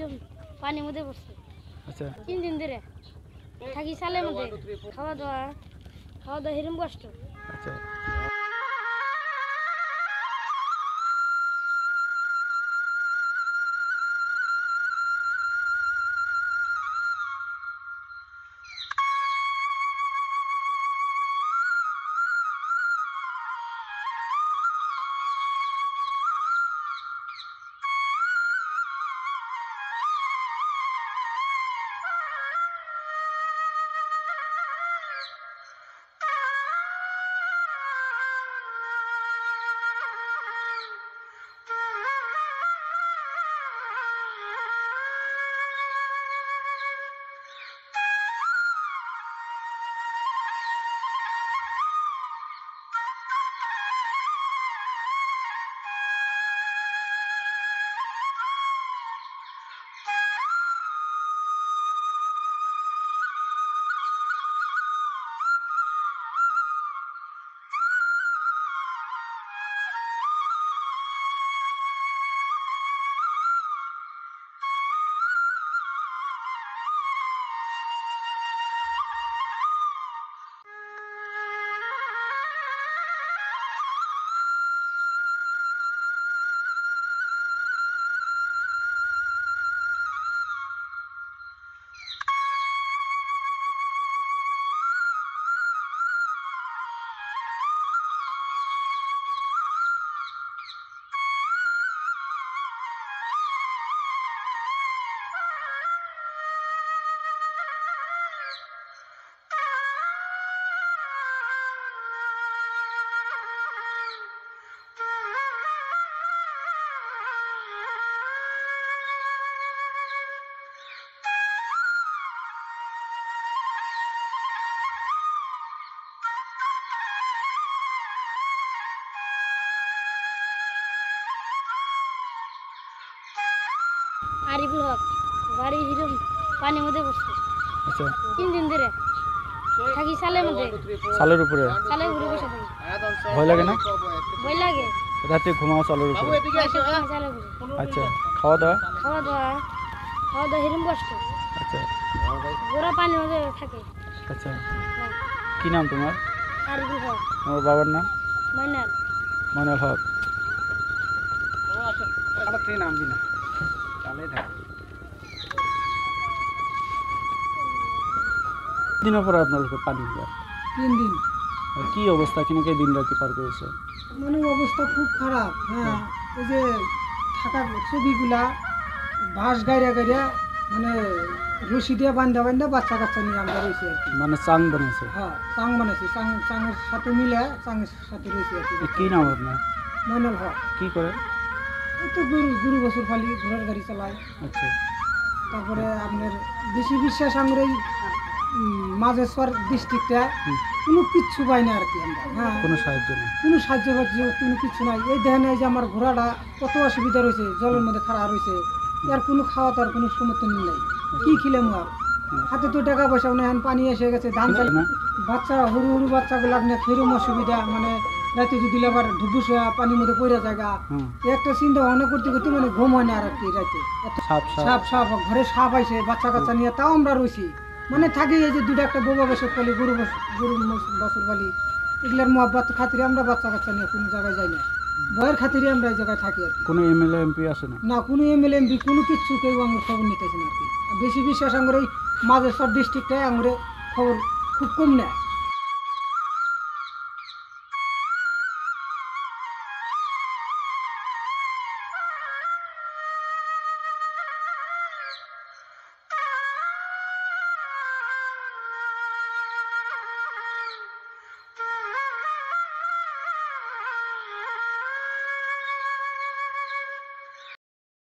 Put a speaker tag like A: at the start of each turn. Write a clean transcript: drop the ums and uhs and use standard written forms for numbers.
A: হিরম পানির মধ্যে পড়ছে।
B: আচ্ছা
A: 3 দিন ধরে থাকি সালের মধ্যে, খাওয়া দাওয়া হিরম কষ্ট।
B: আচ্ছা
A: আরিফুল হক, বাড়ি হিরম পানির মধ্যে পড়ছে।
B: আচ্ছা
A: 3 দিন ধরে থাকি সালের মধ্যে,
B: চালের উপরে
A: বসে থাকি।
B: ভয় লাগে না?
A: ভয় লাগে।
B: রাতে ঘুমাও চালের উপরে?
A: চালের উপরে।
B: আচ্ছা খাওয়া দাওয়া?
A: খাওয়া দাওয়া হিরম কষ্ট।
B: আচ্ছা
A: গোড়া পানির মধ্যে থাকে।
B: আচ্ছা
A: হ্যাঁ।
B: কি নাম তোমার?
A: আরিফুল হক,
B: তোমার বাবার নাম?
A: মাইনাল।
B: মইনুল হক। দিনের পরে আপনাদের পানি যায়?
C: 3 দিন।
B: আর কি অবস্থা কিনে দিন রাতে পার করেছে?
C: মানে অবস্থা খুব খারাপ। হ্যাঁ, এই যে থাকা ছবিগুলা বাঁশ গাইরা মানে রশি দিয়ে বান্ধা বাচ্চা কাচ্চা নিয়ে আমরা রয়েছি আর কি।
B: মানে চাং বানাইছে?
C: হ্যাঁ, চাং বানাইছি। চাঙের সাথে মিলে চাঙের সাথে রয়েছি আর কি।
B: কি নাম আপনার?
C: মইনুল হক।
B: কি করে?
C: এই তো গরু বছর ফালি ঘোড়ার গাড়ি চালায়।
B: আচ্ছা
C: তারপরে আপনার বেশি বিশ্বাস আমার এই মাঝেশ্বর ডিস্ট্রিক্টে কোনো কিচ্ছু পাই না আর কি আমরা। হ্যাঁ,
B: কোনো সাহায্য নেই?
C: কোনো সাহায্য কোনো কিছু নাই। এই দেখেন এই যে আমার ঘোড়াটা কত অসুবিধা রয়েছে, জলের মধ্যে খাড়া রয়েছে, এর কোনো খাওয়া তার কোনো সমর্থন নেই। কি খিলাম আর? হাতে তো টাকা পয়সা নেই, এখন পানি এসে গেছে, ধান চাল বাচ্চা হরু বাচ্চাগুলো নিয়ে খেরুম অসুবিধা। মানে রাতে যদি আবার ধুবুস পানির মধ্যে পড়ে জায়গা, একটা চিন্তা ভাবনা করতে মানে ঘুম হয় না আর কি রাতে। সাপ ঘরে সাপ আইসে বাচ্চা কাচ্চা নিয়ে, তাও আমরা রয়েছি। মানে থাকি এই যে দুটো একটা বোবা বছর পালি, গরু বছর পালি, এগুলার মহব্বত খাতিরে আমরা বাচ্চা কাচ্চা নিয়ে কোনো জায়গায় যাই না। ভয়ের খাতিরে আমরা এই জায়গায় থাকি আর কি।
B: কোনো এমএলএ এমপি আসে না? না,
C: কোনো এমএলএ এমপি কোনো কিছু কেউ আমার খবর নিতেছে না আর কি। বেশি বিশ্বাস আমার এই মাঝেশ্বর ডিস্ট্রিক্টে আমার খবর খুব কম নেয়।